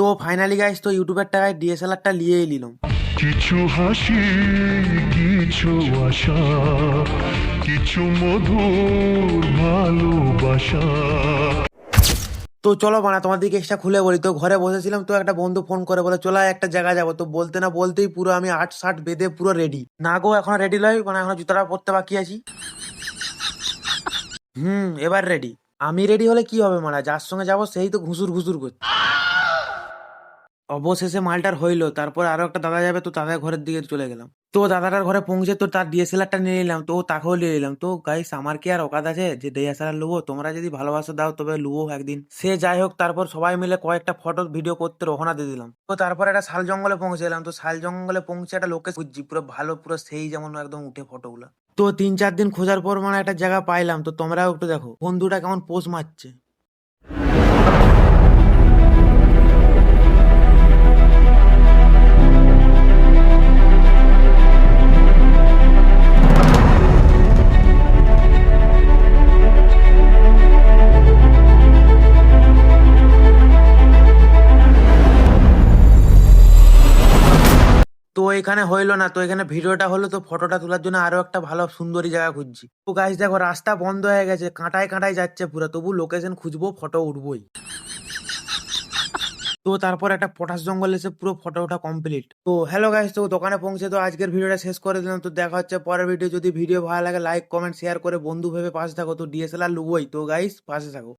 তো finally guys তো ইউটিউবের টাকায় ডিএসএলআরটা নিয়েই নিলাম। কিছু হাসি, কিছু আশা, কিছু মধুর ভালোবাসা। তো চলো বানা তোমাদেরকে এক্সট্রা খুলে বলি। তো ঘরে বসেছিলাম, তো একটা বন্ধু ফোন করে বলে চলো একটা জায়গা যাবো। তো বলতে না বলতেই পুরো আমি 8 শার্ট বেঁধে পুরো রেডি। না গো এখন রেডি লয়, মানে এখন জুতাটা পরতে বাকি আছি। এবার রেডি। আমি রেডি হলে কি হবে, মানে যার সঙ্গে যাবো সেই তো ঘুষুর ঘুষুর করছে। অবশেষে মালটার হইলো, তারপর আরো একটা দাদা যাবে, তো দাদার ঘরের দিকে চলে গেলাম। তো দাদাটার ঘরে পৌঁছে তো তার ডিএসএলআরটা নিয়ে নিলাম, তো তাকেও নিয়ে নিলাম। তো গাইস আমার কি আর অকাত আছে যে ডিএসএলআর লুবো? তোমরা যদি ভালোবাসা দাও তবে লুবো একদিন। সে যাই হোক, তারপর সবাই মিলে কয়েকটা ফটো ভিডিও করতে রওনা দিয়ে দিলাম। তো তারপর একটা শাল জঙ্গলে পৌঁছে এলাম। তো শাল জঙ্গলে পৌঁছে একটা লোকে খুঁজছি, পুরো ভালো পুরো সেই যেমন একদম উঠে ফটোগুলো। তো 3-4 দিন খোঁজার পর মানে একটা জায়গা পাইলাম। তো তোমরাও একটু দেখো বন্ধুটা কেমন পোজ মারছে। তো এখানে হইলো না, তো এখানে ভিডিওটা হলো, তো ফটোটা তোলার জন্য আরো একটা ভালো সুন্দরী জায়গা খুঁজছি। তো গাইস দেখো রাস্তা বন্ধ হয়ে গেছে, কাঁটায় কাঁটায় যাচ্ছে পুরো, তবু লোকেশন খুঁজবো, ফটো উঠবোই। তো তারপর একটা পটাশ জঙ্গল এসে পুরো ফটো ওঠা কমপ্লিট। তো হ্যালো গাইস, তো দোকানে পৌঁছে তো আজকের ভিডিওটা শেষ করে দিলাম। তো দেখা হচ্ছে পরের ভিডিও। যদি ভিডিও ভালো লাগে লাইক কমেন্ট শেয়ার করে বন্ধু ভেবে পাশে থাকো। তো ডিএসএলআর লুবই, তো গাইস পাশে থাকো।